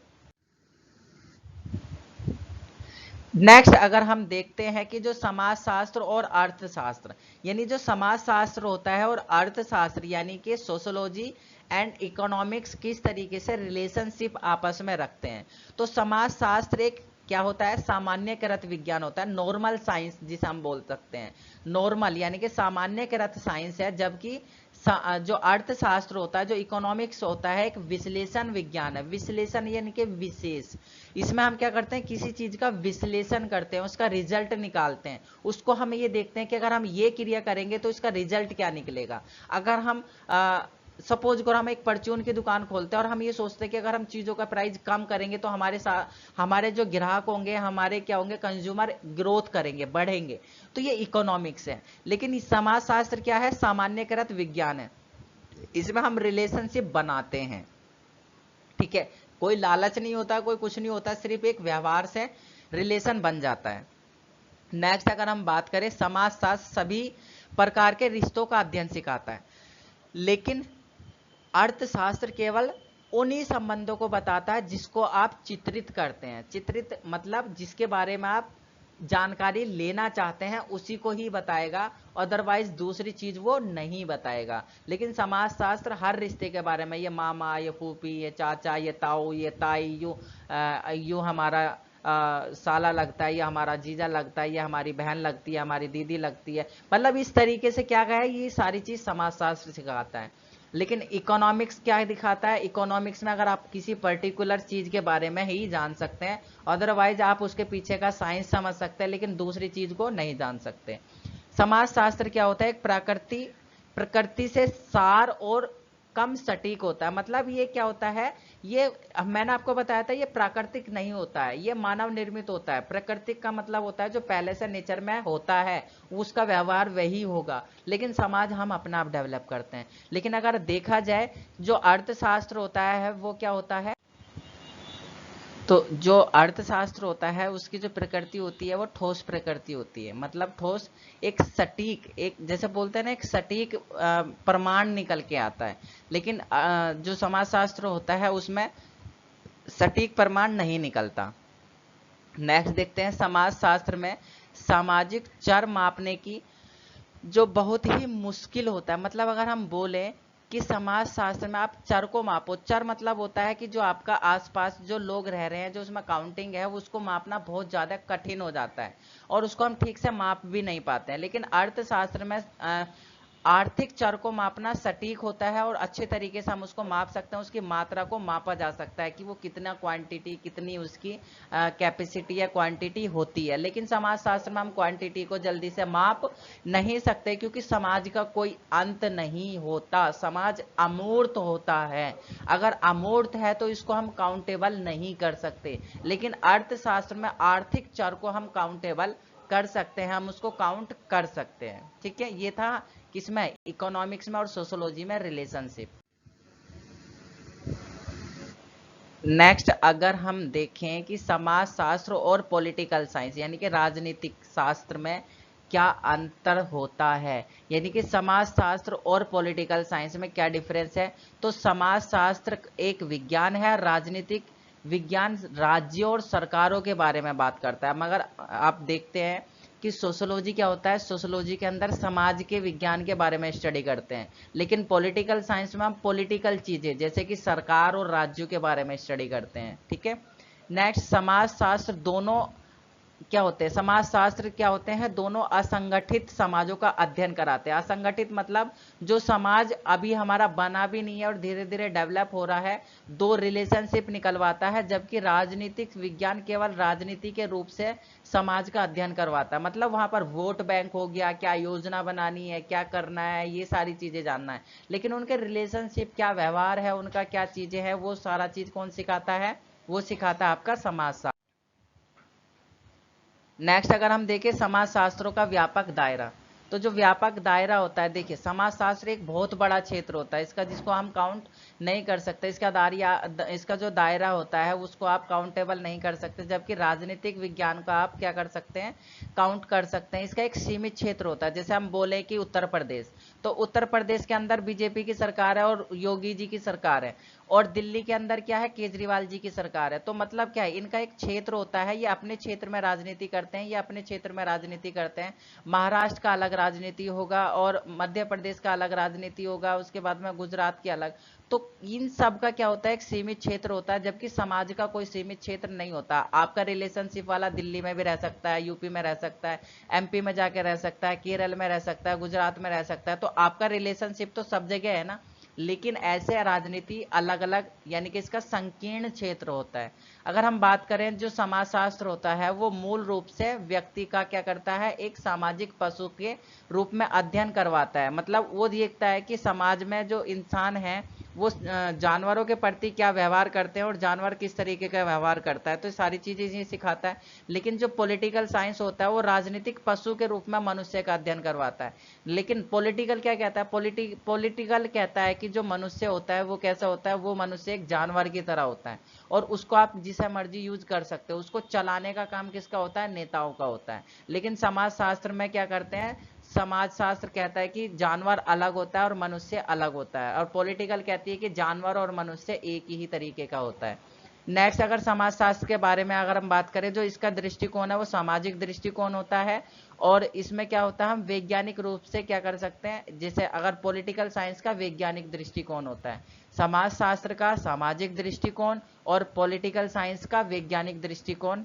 नेक्स्ट अगर हम देखते हैं कि जो समाजशास्त्र और अर्थशास्त्र, यानी जो समाजशास्त्र होता है और अर्थशास्त्र यानी कि सोशोलॉजी एंड इकोनॉमिक्स किस तरीके से रिलेशनशिप आपस में रखते हैं। तो समाजशास्त्र एक क्या होता है, सामान्यकृत विज्ञान होता है, नॉर्मल साइंस जिसे हम बोल सकते हैं। नॉर्मल यानी कि सामान्यकृत साइंस है, जबकि जो अर्थशास्त्र होता है, जो इकोनॉमिक्स होता है, एक विश्लेषण विज्ञान है। विश्लेषण यानी कि विशेष, इसमें हम क्या करते हैं, किसी चीज का विश्लेषण करते हैं, उसका रिजल्ट निकालते हैं, उसको हम ये देखते हैं कि अगर हम ये क्रिया करेंगे तो इसका रिजल्ट क्या निकलेगा। अगर हम सपोज करो हम एक परचून की दुकान खोलते हैं और हम ये सोचते हैं कि अगर हम चीजों का प्राइस कम करेंगे तो हमारे जो ग्राहक होंगे, हमारे क्या होंगे, कंज्यूमर ग्रोथ करेंगे, बढ़ेंगे। तो ये इकोनॉमिक्स है। लेकिन समाजशास्त्र क्या है, सामान्यकृत विज्ञान है, इसमें हम रिलेशनशिप बनाते हैं। ठीक है, कोई लालच नहीं होता, कोई कुछ नहीं होता, सिर्फ एक व्यवहार से रिलेशन बन जाता है। नेक्स्ट अगर हम बात करें, समाजशास्त्र सभी प्रकार के रिश्तों का अध्ययन सिखाता है, लेकिन अर्थशास्त्र केवल उन्हीं संबंधों को बताता है जिसको आप चित्रित करते हैं। चित्रित मतलब जिसके बारे में आप जानकारी लेना चाहते हैं उसी को ही बताएगा, अदरवाइज दूसरी चीज वो नहीं बताएगा। लेकिन समाजशास्त्र हर रिश्ते के बारे में, ये मामा, ये फूफी, ये चाचा, ये ताऊ, ये ताई, यू हमारा साला लगता है, ये हमारा जीजा लगता है, ये हमारी बहन लगती है, हमारी दीदी लगती है, मतलब इस तरीके से क्या कहा है, ये सारी चीज समाजशास्त्र सिखाता है। लेकिन इकोनॉमिक्स क्या दिखाता है, इकोनॉमिक्स में अगर आप किसी पर्टिकुलर चीज के बारे में ही जान सकते हैं, अदरवाइज आप उसके पीछे का साइंस समझ सकते हैं, लेकिन दूसरी चीज को नहीं जान सकते। समाजशास्त्र क्या होता है, एक प्रकृति से सार और कम सटीक होता है। मतलब ये क्या होता है, ये मैंने आपको बताया था, ये प्राकृतिक नहीं होता है, ये मानव निर्मित होता है। प्राकृतिक का मतलब होता है जो पहले से नेचर में होता है, उसका व्यवहार वही होगा, लेकिन समाज हम अपना आप डेवलप करते हैं। लेकिन अगर देखा जाए, जो अर्थशास्त्र होता है वो क्या होता है, तो जो अर्थशास्त्र होता है उसकी जो प्रकृति होती है वो ठोस प्रकृति होती है। मतलब ठोस, एक सटीक, एक जैसे बोलते हैं ना, एक सटीक प्रमाण निकल के आता है। लेकिन जो समाजशास्त्र होता है उसमें सटीक प्रमाण नहीं निकलता। नेक्स्ट देखते हैं, समाजशास्त्र में सामाजिक चर मापने की जो बहुत ही मुश्किल होता है। मतलब अगर हम बोलें कि समाज शास्त्र में आप चर को मापो, चर मतलब होता है कि जो आपका आसपास जो लोग रह रहे हैं, जो उसमें काउंटिंग है, उसको मापना बहुत ज्यादा कठिन हो जाता है और उसको हम ठीक से माप भी नहीं पाते हैं। लेकिन अर्थशास्त्र में आर्थिक चर को मापना सटीक होता है और अच्छे तरीके से हम उसको माप सकते हैं, उसकी मात्रा को मापा जा सकता है कि वो कितना क्वांटिटी, कितनी उसकी कैपेसिटी या क्वांटिटी होती है। लेकिन समाजशास्त्र में हम क्वांटिटी को जल्दी से माप नहीं सकते, क्योंकि समाज का कोई अंत नहीं होता, समाज अमूर्त होता है। अगर अमूर्त है तो इसको हम काउंटेबल नहीं कर सकते। लेकिन अर्थशास्त्र में आर्थिक चर को हम काउंटेबल कर सकते हैं, हम उसको काउंट कर सकते हैं। ठीक है, ये था किसमें, इकोनॉमिक्स में और सोशोलॉजी में रिलेशनशिप। नेक्स्ट अगर हम देखें कि समाजशास्त्र और पॉलिटिकल साइंस यानी कि राजनीतिक शास्त्र में क्या अंतर होता है, यानी कि समाजशास्त्र और पॉलिटिकल साइंस में क्या डिफरेंस है। तो समाजशास्त्र एक विज्ञान है, राजनीतिक विज्ञान राज्यों और सरकारों के बारे में बात करता है। मगर आप देखते हैं कि सोशोलॉजी क्या होता है, सोशोलॉजी के अंदर समाज के विज्ञान के बारे में स्टडी करते हैं। लेकिन पॉलिटिकल साइंस में हम पॉलिटिकल चीजें जैसे कि सरकार और राज्यों के बारे में स्टडी करते हैं। ठीक है। नेक्स्ट, समाजशास्त्र दोनों क्या होते हैं, समाजशास्त्र क्या होते हैं, दोनों असंगठित समाजों का अध्ययन कराते हैं। असंगठित मतलब जो समाज अभी हमारा बना भी नहीं है और धीरे धीरे डेवलप हो रहा है, दो रिलेशनशिप निकलवाता है। जबकि राजनीतिक विज्ञान केवल राजनीति के रूप से समाज का अध्ययन करवाता है। मतलब वहां पर वोट बैंक हो गया, क्या योजना बनानी है, क्या करना है, ये सारी चीजें जानना है। लेकिन उनके रिलेशनशिप क्या व्यवहार है, उनका क्या चीजें हैं, वो सारा चीज कौन सिखाता है, वो सिखाता है आपका समाजशास्त्र। नेक्स्ट अगर हम देखें समाजशास्त्रों का व्यापक दायरा, तो जो व्यापक दायरा होता है, देखिए समाजशास्त्र एक बहुत बड़ा क्षेत्र होता है इसका, जिसको हम काउंट नहीं कर सकते। इसका जो दायरा होता है उसको आप काउंटेबल नहीं कर सकते, जबकि राजनीतिक विज्ञान का आप क्या कर सकते हैं, काउंट कर सकते हैं। इसका एक सीमित क्षेत्र होता है। जैसे हम बोले कि उत्तर प्रदेश, तो उत्तर प्रदेश के अंदर बीजेपी की सरकार है और योगी जी की सरकार है, और दिल्ली के अंदर क्या है, केजरीवाल जी की सरकार है। तो मतलब क्या है, इनका एक क्षेत्र होता है, ये अपने क्षेत्र में राजनीति करते हैं, ये अपने क्षेत्र में राजनीति करते हैं। महाराष्ट्र का अलग राजनीति होगा और मध्य प्रदेश का अलग राजनीति होगा, उसके बाद में गुजरात की अलग। तो इन सब का क्या होता है, एक सीमित क्षेत्र होता है, जबकि समाज का कोई सीमित क्षेत्र नहीं होता। आपका रिलेशनशिप वाला दिल्ली में भी रह सकता है, यूपी में रह सकता है, एमपी में जाके रह सकता है, केरल में रह सकता है, गुजरात में रह सकता है। तो आपका रिलेशनशिप तो सब जगह है ना, लेकिन ऐसे राजनीति अलग अलग, यानी कि इसका संकीर्ण क्षेत्र होता है। अगर हम बात करें, जो समाजशास्त्र होता है वो मूल रूप से व्यक्ति का क्या करता है, एक सामाजिक पशु के रूप में अध्ययन करवाता है। मतलब वो देखता है कि समाज में जो इंसान है वो जानवरों के प्रति क्या व्यवहार करते हैं और जानवर किस तरीके का व्यवहार करता है, तो सारी चीजें ये सिखाता है। लेकिन जो पॉलिटिकल साइंस होता है वो राजनीतिक पशु के रूप में मनुष्य का अध्ययन करवाता है। लेकिन पॉलिटिकल क्या कहता है, पॉलिटिकल कहता है कि जो मनुष्य होता है वो कैसा होता है, वो मनुष्य एक जानवर की तरह होता है, और उसको आप जिसे मर्जी यूज कर सकते हो। उसको चलाने का काम किसका होता है, नेताओं का होता है। लेकिन समाज शास्त्र में क्या करते हैं, समाज शास्त्र कहता है कि जानवर अलग होता है और मनुष्य अलग होता है, और पॉलिटिकल कहती है कि जानवर और मनुष्य एक ही तरीके का होता है। नेक्स्ट, अगर समाजशास्त्र के बारे में अगर हम बात करें, जो इसका दृष्टिकोण है वो सामाजिक दृष्टिकोण होता है, और इसमें क्या होता है, हम वैज्ञानिक रूप से क्या कर सकते हैं, जैसे अगर पॉलिटिकल साइंस का वैज्ञानिक दृष्टिकोण होता है, समाजशास्त्र का सामाजिक दृष्टिकोण, और पॉलिटिकल साइंस का वैज्ञानिक दृष्टिकोण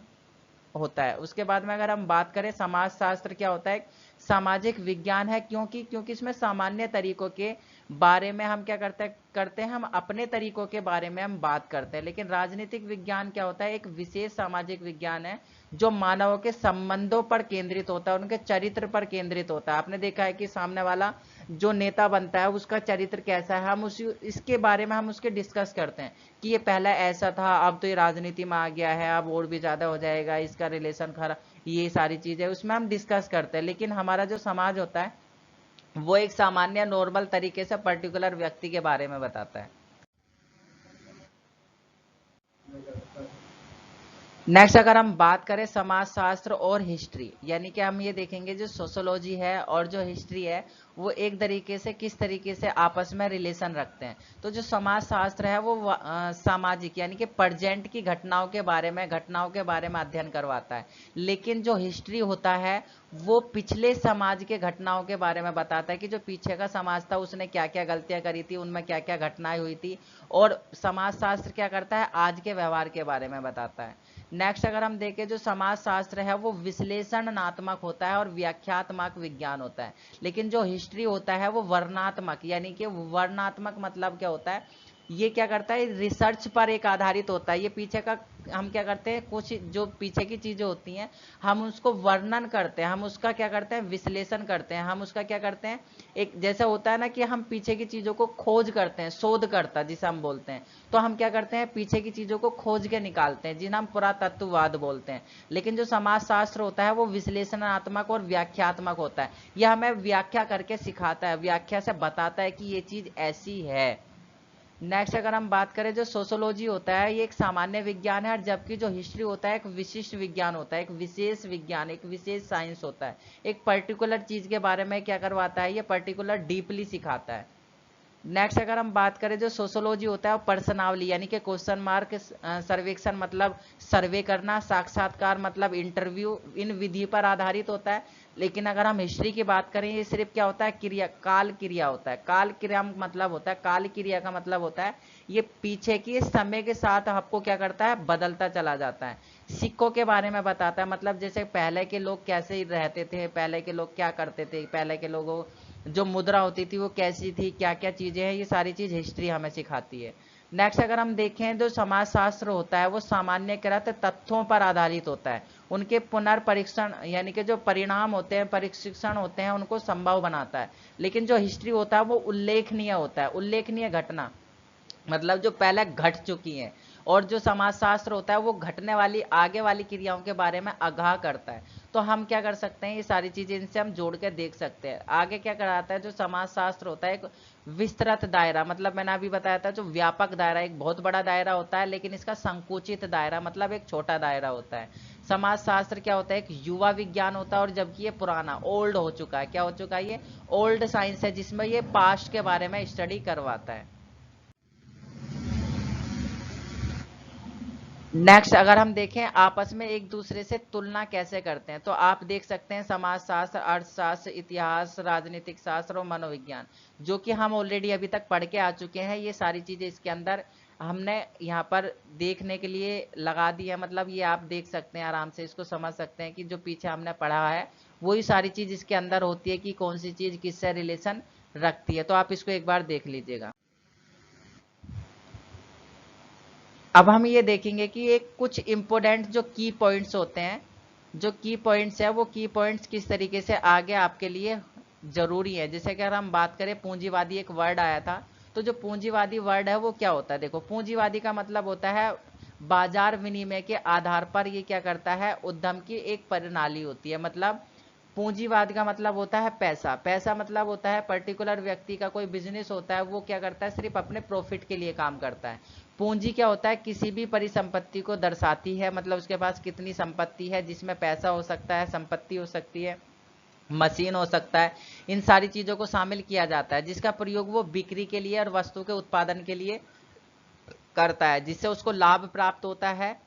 होता है। उसके बाद में अगर हम बात करें, समाजशास्त्र क्या होता है, सामाजिक विज्ञान है। क्योंकि इसमें सामान्य तरीकों के बारे में हम क्या करते हैं, हम अपने तरीकों के बारे में हम बात करते हैं। लेकिन राजनीतिक विज्ञान क्या होता है, एक विशेष सामाजिक विज्ञान है जो मानवों के संबंधों पर केंद्रित होता है, उनके चरित्र पर केंद्रित होता है। आपने देखा है कि सामने वाला जो नेता बनता है उसका चरित्र कैसा है, हम उसी इसके बारे में हम उसके डिस्कस करते हैं कि ये पहला ऐसा था, अब तो ये राजनीति में आ गया है, अब और भी ज्यादा हो जाएगा, इसका रिलेशन खराब, ये सारी चीजें उसमें हम डिस्कस करते हैं। लेकिन हमारा जो समाज होता है वो एक सामान्य नॉर्मल तरीके से पर्टिकुलर व्यक्ति के बारे में बताता है। नेक्स्ट, अगर हम बात करें समाजशास्त्र और हिस्ट्री, यानी कि हम ये देखेंगे जो सोशोलॉजी है और जो हिस्ट्री है वो एक तरीके से किस तरीके से आपस में रिलेशन रखते हैं। तो जो समाजशास्त्र है वो सामाजिक यानी कि प्रेजेंट की घटनाओं के बारे में अध्ययन करवाता है। लेकिन जो हिस्ट्री होता है वो पिछले समाज के घटनाओं के बारे में बताता है कि जो पीछे का समाज था उसने क्या क्या गलतियां करी थी, उनमें क्या क्या घटनाएं हुई थी। और समाजशास्त्र क्या करता है, आज के व्यवहार के बारे में बताता है। नेक्स्ट, अगर हम देखें, जो समाजशास्त्र है वो विश्लेषणात्मक होता है और व्याख्यात्मक विज्ञान होता है। लेकिन जो हिस्ट्री होता है वो वर्णनात्मक, यानी कि वर्णनात्मक मतलब क्या होता है, ये क्या करता है, रिसर्च पर एक आधारित होता है। ये पीछे का हम क्या करते हैं, कुछ जो पीछे की चीजें होती हैं हम उसको वर्णन करते हैं, हम उसका क्या करते हैं, विश्लेषण करते हैं, हम उसका क्या करते हैं, एक जैसा होता है ना कि हम पीछे की चीजों को खोज करते हैं, शोधकर्ता जिसे हम बोलते हैं। तो हम क्या करते हैं, पीछे की चीजों को खोज के निकालते हैं, जिन्हें हम पुरातत्ववाद बोलते हैं। लेकिन जो समाजशास्त्र होता है वो विश्लेषणात्मक और व्याख्यात्मक होता है। यह हमें व्याख्या करके सिखाता है, व्याख्या से बताता है कि ये चीज ऐसी है। नेक्स्ट, अगर हम बात करें, जो सोशोलॉजी होता है ये एक सामान्य विज्ञान है, और जबकि जो हिस्ट्री होता है एक विशिष्ट विज्ञान होता है, एक विशेष विज्ञान, एक विशेष साइंस होता है। एक पर्टिकुलर चीज के बारे में क्या करवाता है, ये पर्टिकुलर डीपली सिखाता है। नेक्स्ट, अगर हम बात करें, जो सोशोलॉजी होता है वो प्रश्नावली यानी कि क्वेश्चन मार्क, सर्वेक्षण मतलब सर्वे करना, साक्षात्कार मतलब इंटरव्यू, इन विधि पर आधारित होता है। लेकिन अगर हम हिस्ट्री की बात करें, ये सिर्फ क्या होता है, क्रिया, काल क्रिया होता है। काल क्रिया मतलब होता है, काल क्रिया का मतलब होता है ये पीछे की समय के साथ आपको क्या करता है, बदलता चला जाता है। सिक्कों के बारे में बताता है, मतलब जैसे पहले के लोग कैसे रहते थे, पहले के लोग क्या करते थे, पहले के लोगों जो मुद्रा होती थी वो कैसी थी, क्या क्या चीजें हैं, ये सारी चीज हिस्ट्री हमें सिखाती है। नेक्स्ट, अगर हम देखें, जो समाजशास्त्र होता है वो सामान्यकृत तथ्यों पर आधारित होता है, उनके पुनर्परीक्षण यानी कि जो परिणाम होते हैं, परीक्षण होते हैं, उनको संभव बनाता है। लेकिन जो हिस्ट्री होता है वो उल्लेखनीय होता है, उल्लेखनीय घटना मतलब जो पहले घट चुकी है। और जो समाजशास्त्र होता है वो घटने वाली आगे वाली क्रियाओं के बारे में आगाह करता है। तो हम क्या कर सकते हैं, ये सारी चीजें इनसे हम जोड़ के देख सकते हैं। आगे क्या कराता है, जो समाजशास्त्र होता है एक विस्तृत दायरा, मतलब मैंने अभी बताया था जो व्यापक दायरा एक बहुत बड़ा दायरा होता है, लेकिन इसका संकुचित दायरा मतलब एक छोटा दायरा होता है। समाजशास्त्र क्या होता है, एक युवा विज्ञान होता है, और जबकि ये पुराना ओल्ड हो चुका है, क्या हो चुका है, ये ओल्ड साइंस है, जिसमें ये पास्ट के बारे में स्टडी करवाता है। नेक्स्ट अगर हम देखें आपस में एक दूसरे से तुलना कैसे करते हैं, तो आप देख सकते हैं समाजशास्त्र, अर्थशास्त्र, इतिहास, राजनीतिक शास्त्र और मनोविज्ञान, जो कि हम ऑलरेडी अभी तक पढ़ के आ चुके हैं। ये सारी चीजें इसके अंदर हमने यहाँ पर देखने के लिए लगा दी है, मतलब ये आप देख सकते हैं, आराम से इसको समझ सकते हैं कि जो पीछे हमने पढ़ा है वही सारी चीज इसके अंदर होती है कि कौन सी चीज किससे रिलेशन रखती है। तो आप इसको एक बार देख लीजिएगा। अब हम ये देखेंगे कि एक कुछ इंपोर्टेंट जो की पॉइंट्स होते हैं, जो की पॉइंट्स है वो की पॉइंट्स किस तरीके से आगे आपके लिए जरूरी है। जैसे कि अगर हम बात करें पूंजीवादी, एक वर्ड आया था, तो जो पूंजीवादी वर्ड है वो क्या होता है, देखो पूंजीवादी का मतलब होता है बाजार विनिमय के आधार पर ये क्या करता है, उद्यम की एक प्रणाली होती है। मतलब पूंजीवाद का मतलब होता है पैसा, पैसा मतलब होता है पर्टिकुलर व्यक्ति का कोई बिजनेस होता है, वो क्या करता है सिर्फ अपने प्रॉफिट के लिए काम करता है। पूंजी क्या होता है, किसी भी परिसंपत्ति को दर्शाती है, मतलब उसके पास कितनी संपत्ति है, जिसमें पैसा हो सकता है, संपत्ति हो सकती है, मशीन हो सकता है, इन सारी चीजों को शामिल किया जाता है, जिसका प्रयोग वो बिक्री के लिए और वस्तु के उत्पादन के लिए करता है, जिससे उसको लाभ प्राप्त होता है।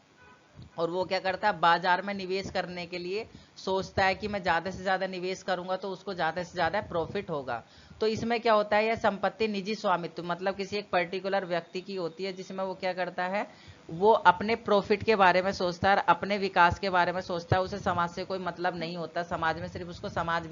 और वो क्या करता है, बाजार में निवेश करने के लिए सोचता है कि मैं ज्यादा से ज्यादा निवेश करूंगा तो उसको ज्यादा से ज्यादा प्रॉफिट होगा। तो इसमें क्या होता है, यह संपत्ति निजी स्वामित्व मतलब किसी एक पर्टिकुलर व्यक्ति की होती है, जिसमें वो क्या करता है, वो अपने प्रॉफिट के बारे में सोचता है और अपने विकास के बारे में सोचता है। उसे समाज से कोई मतलब नहीं होता, समाज में सिर्फ उसको सामान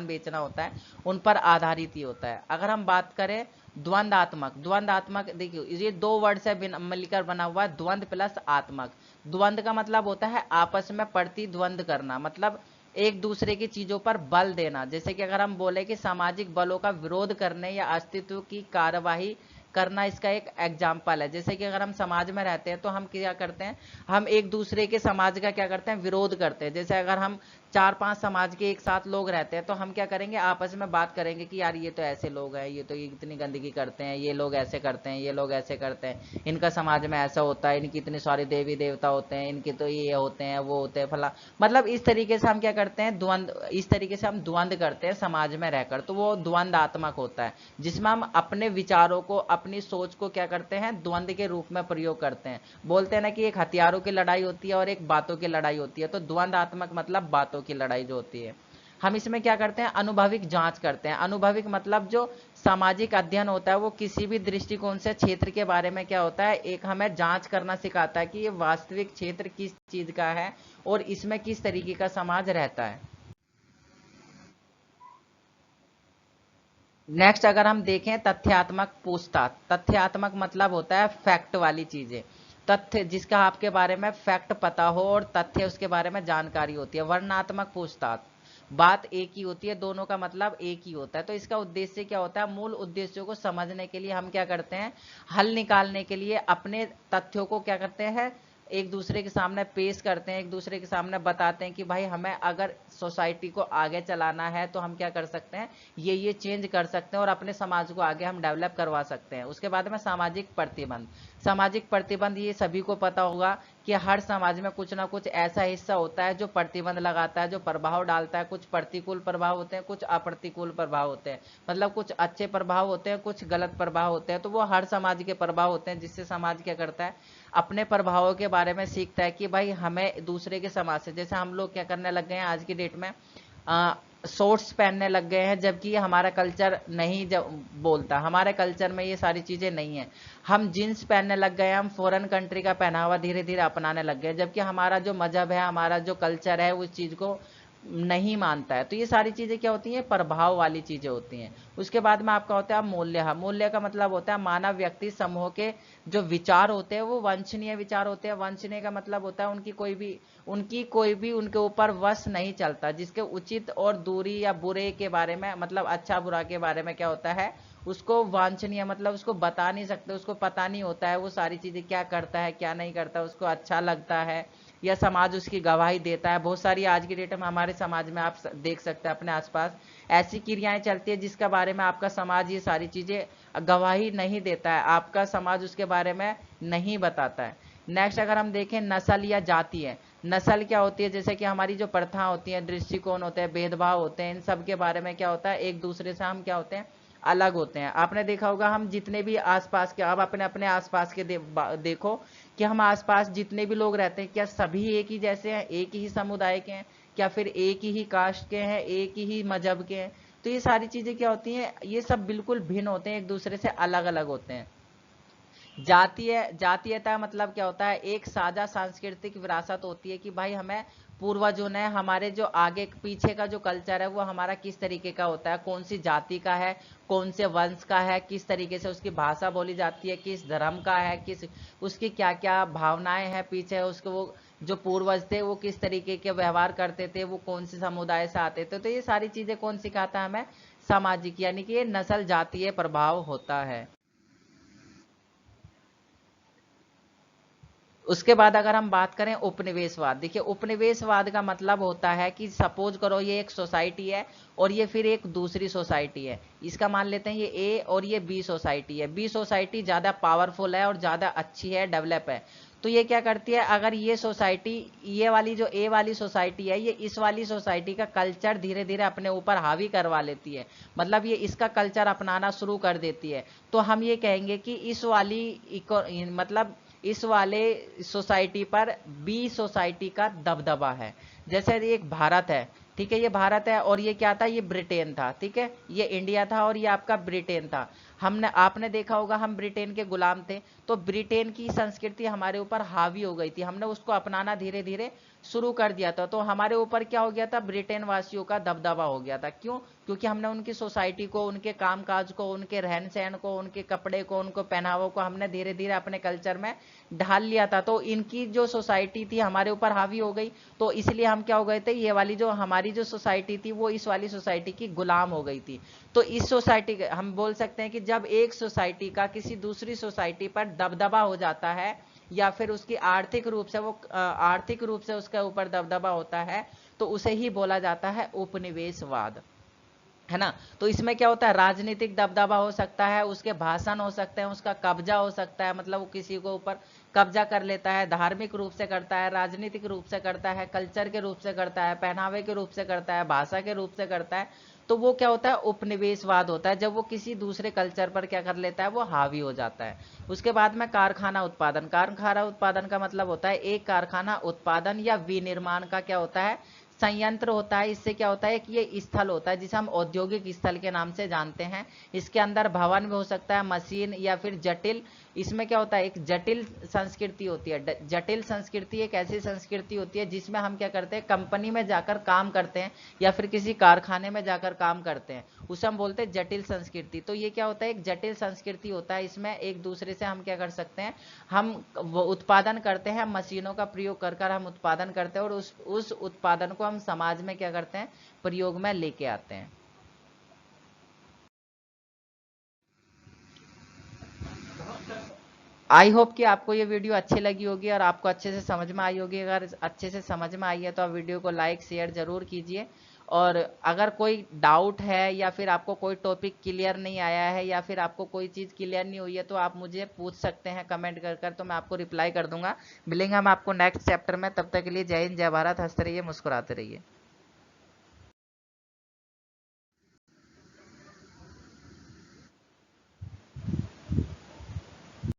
बेचना होता है, उन पर आधारित ही होता है। अगर हम बात करें द्वंद्वात्मक, द्वंद्वात्मक देखिए ये दो वर्ड से मिलकर बना हुआ है, द्वंद्व प्लस आत्मक। द्वंद्व का मतलब होता है आपस में प्रतिद्वंद करना, मतलब एक दूसरे की चीजों पर बल देना। जैसे कि अगर हम बोले कि सामाजिक बलों का विरोध करने या अस्तित्व की कार्यवाही करना, इसका एक एग्जाम्पल है। जैसे कि अगर हम समाज में रहते हैं तो हम क्या करते हैं, हम एक दूसरे के समाज का क्या करते हैं, विरोध करते हैं। जैसे अगर हम 4-5 समाज के एक साथ लोग रहते हैं तो हम क्या करेंगे, आपस में बात करेंगे कि यार ये तो ऐसे लोग हैं, ये तो ये इतनी गंदगी करते हैं, ये लोग ऐसे करते हैं, ये लोग ऐसे करते हैं, इनका समाज में ऐसा होता है, इनकी इतनी सारी देवी देवता होते हैं, इनके तो ये होते हैं वो होते हैं फला। मतलब इस तरीके से हम क्या करते हैं, द्वंद्व, इस तरीके से हम द्वंद्व करते हैं समाज में रहकर, तो वो द्वंद्वात्मक होता है, जिसमें हम अपने विचारों को, अपनी सोच को क्या करते हैं, द्वंद्व के रूप में प्रयोग करते हैं। बोलते हैं ना कि एक हथियारों की लड़ाई होती है और एक बातों की लड़ाई होती है, तो द्वंद्वात्मक मतलब बातों की लड़ाई जो होती है। हम इसमें क्या करते हैं, अनुभविक जांच करते हैं। अनुभविक मतलब जो सामाजिक अध्ययन होता है वो किसी भी दृष्टिकोण से क्षेत्र के बारे में क्या होता है, एक हमें जांच करना सिखाता है कि ये वास्तविक क्षेत्र किस चीज का है और इसमें किस तरीके का समाज रहता है। नेक्स्ट अगर हम देखें तथ्यात्मक पूछताछ, तथ्यात्मक मतलब होता है फैक्ट वाली चीजें, तथ्य जिसका आपके बारे में फैक्ट पता हो और तथ्य उसके बारे में जानकारी होती है। वर्णनात्मक पूछताछ, बात एक ही होती है, दोनों का मतलब एक ही होता है। तो इसका उद्देश्य क्या होता है, मूल उद्देश्यों को समझने के लिए हम क्या करते हैं, हल निकालने के लिए अपने तथ्यों को क्या करते हैं, एक दूसरे के सामने पेश करते हैं, एक दूसरे के सामने बताते हैं कि भाई हमें अगर सोसाइटी को आगे चलाना है तो हम क्या कर सकते हैं, ये चेंज कर सकते हैं और अपने समाज को आगे हम डेवलप करवा सकते हैं। उसके बाद में सामाजिक प्रतिबंध, सामाजिक प्रतिबंध ये सभी को पता होगा कि हर समाज में कुछ ना कुछ ऐसा हिस्सा होता है जो प्रतिबंध लगाता है, जो प्रभाव डालता है। कुछ प्रतिकूल प्रभाव होते हैं, कुछ अप्रतिकूल प्रभाव होते हैं, मतलब कुछ अच्छे प्रभाव होते हैं, कुछ गलत प्रभाव होते हैं। तो वो हर समाज के प्रभाव होते हैं, जिससे समाज क्या करता है, अपने प्रभावों के बारे में सीखता है कि भाई हमें दूसरे के समाज से, जैसे हम लोग क्या करने लग गए हैं आज की डेट में, शॉर्ट्स पहनने लग गए हैं, जबकि ये हमारा कल्चर नहीं बोलता, हमारे कल्चर में ये सारी चीजें नहीं है। हम जींस पहनने लग गए, हम फॉरेन कंट्री का पहनावा धीरे धीरे अपनाने लग गए, जबकि हमारा जो मजहब है, हमारा जो कल्चर है उस चीज को नहीं मानता है। तो ये सारी चीजें क्या होती हैं, प्रभाव वाली चीजें होती हैं। उसके बाद में आपका होता है मूल्य, मूल्य का मतलब होता है मानव व्यक्ति समूह के जो विचार होते हैं वो वांछनीय विचार होते हैं। वांछनीय का मतलब होता है उनकी कोई भी उनके ऊपर वश नहीं चलता, जिसके उचित और दूरी या बुरे के बारे में, मतलब अच्छा बुरा के बारे में क्या होता है, उसको वांछनीय मतलब उसको बता नहीं सकते, उसको पता नहीं होता है वो सारी चीजें क्या करता है क्या नहीं करता, उसको अच्छा लगता है या समाज उसकी गवाही देता है। बहुत सारी आज की डेट में हमारे समाज में आप देख सकते हैं अपने आसपास ऐसी क्रियाएं चलती है जिसके बारे में आपका समाज ये सारी चीजें गवाही नहीं देता है, आपका समाज उसके बारे में नहीं बताता है। नेक्स्ट अगर हम देखें नस्ल या जाति है। नस्ल क्या होती है, जैसे कि हमारी जो प्रथा होती है, दृष्टिकोण होते हैं, भेदभाव होते हैं, इन सब के बारे में क्या होता है, एक दूसरे से हम क्या होते हैं, अलग होते हैं। आपने देखा होगा हम जितने भी आसपास के, अब अपने अपने आसपास के देखो कि हम आसपास जितने भी लोग रहते हैं क्या सभी एक ही जैसे हैं, एक ही समुदाय के हैं, क्या फिर एक ही कास्ट के हैं, एक ही मजहब के हैं। तो ये सारी चीजें क्या होती हैं, ये सब बिल्कुल भिन्न होते हैं, एक दूसरे से अलग अलग होते हैं। जातीयता मतलब क्या होता है, एक साझा सांस्कृतिक विरासत होती है कि भाई हमें पूर्वजों ने, हमारे जो आगे पीछे का जो कल्चर है वो हमारा किस तरीके का होता है, कौन सी जाति का है, कौन से वंश का है, किस तरीके से उसकी भाषा बोली जाती है, किस धर्म का है, किस उसकी क्या क्या भावनाएं हैं पीछे उसको, वो जो पूर्वज थे वो किस तरीके के व्यवहार करते थे, वो कौन से समुदाय से आते थे। तो ये सारी चीजें कौन सिखाता है हमें, सामाजिक, यानी कि ये नस्ल जातीय प्रभाव होता है। उसके बाद अगर हम बात करें उपनिवेशवाद, देखिए उपनिवेशवाद का मतलब होता है कि सपोज करो ये एक सोसाइटी है और ये फिर एक दूसरी सोसाइटी है, इसका मान लेते हैं ये ए और ये बी सोसाइटी है, बी सोसाइटी ज्यादा पावरफुल है और ज्यादा अच्छी है, डेवलप है। तो ये क्या करती है, अगर ये सोसाइटी, ये वाली जो ए वाली सोसाइटी है, ये इस वाली सोसाइटी का कल्चर धीरे धीरे अपने ऊपर हावी करवा लेती है, मतलब ये इसका कल्चर अपनाना शुरू कर देती है। तो हम ये कहेंगे कि इस वाली मतलब इस वाले सोसाइटी पर बी सोसाइटी का दबदबा है। जैसे एक भारत है, ठीक है, ये भारत है और ये क्या था, ये ब्रिटेन था, ठीक है, ये इंडिया था और ये आपका ब्रिटेन था। हमने, आपने देखा होगा हम ब्रिटेन के गुलाम थे, तो ब्रिटेन की संस्कृति हमारे ऊपर हावी हो गई थी, हमने उसको अपनाना धीरे धीरे शुरू कर दिया था, तो हमारे ऊपर क्या हो गया था, ब्रिटेन वासियों का दबदबा हो गया था। क्यों? क्योंकि हमने उनकी सोसाइटी को, उनके कामकाज को, उनके रहन सहन को, उनके कपड़े को, उनको पहनावों को हमने धीरे धीरे अपने कल्चर में ढाल लिया था। तो इनकी जो सोसाइटी थी हमारे ऊपर हावी हो गई, तो इसलिए हम क्या हो गए थे, ये वाली जो हमारी जो सोसाइटी थी वो इस वाली सोसाइटी की गुलाम हो गई थी। तो इस सोसाइटी, हम बोल सकते हैं कि जब एक सोसाइटी का किसी दूसरी सोसाइटी पर दबदबा हो जाता है या फिर उसकी आर्थिक रूप से, वो आर्थिक रूप से उसके ऊपर दबदबा होता है, तो उसे ही बोला जाता है उपनिवेशवाद, है ना। तो इसमें क्या होता है, राजनीतिक दबदबा हो सकता है, उसके भाषण हो सकते हैं, उसका कब्जा हो सकता है, मतलब वो किसी को ऊपर कब्जा कर लेता है, धार्मिक रूप से करता है, राजनीतिक रूप से करता है, कल्चर के रूप से करता है, पहनावे के रूप से करता है, भाषा के रूप से करता है। तो वो क्या होता है, उपनिवेशवाद होता है, जब वो किसी दूसरे कल्चर पर क्या कर लेता है, वो हावी हो जाता है। उसके बाद में कारखाना उत्पादन, कारखाना उत्पादन का मतलब होता है एक कारखाना उत्पादन या विनिर्माण का क्या होता है, संयंत्र होता है। इससे क्या होता है कि ये स्थल होता है जिसे हम औद्योगिक स्थल के नाम से जानते हैं। इसके अंदर भवन भी हो सकता है, मशीन या फिर जटिल, इसमें क्या होता है, एक जटिल संस्कृति होती है। जटिल संस्कृति एक ऐसी संस्कृति होती है जिसमें हम क्या करते हैं, कंपनी में जाकर काम करते हैं या फिर किसी कारखाने में जाकर काम करते हैं, उसे हम बोलते हैं जटिल संस्कृति। तो ये क्या होता है, एक जटिल संस्कृति होता है, इसमें एक दूसरे से हम क्या कर सकते हैं, हम वो उत्पादन करते हैं, मशीनों का प्रयोग कर कर हम उत्पादन करते हैं और उस उत्पादन को हम समाज में क्या करते हैं, प्रयोग में लेके आते हैं। आई होप कि आपको ये वीडियो अच्छी लगी होगी और आपको अच्छे से समझ में आई होगी। अगर अच्छे से समझ में आई है तो आप वीडियो को लाइक शेयर जरूर कीजिए। और अगर कोई डाउट है या फिर आपको कोई टॉपिक क्लियर नहीं आया है या फिर आपको कोई चीज़ क्लियर नहीं हुई है तो आप मुझे पूछ सकते हैं कमेंट कर कर, तो मैं आपको रिप्लाई कर दूंगा। मिलेंगे हम आपको नेक्स्ट चैप्टर में, तब तक के लिए जय हिंद जय भारत, हंसते रहिए मुस्कुराते रहिए।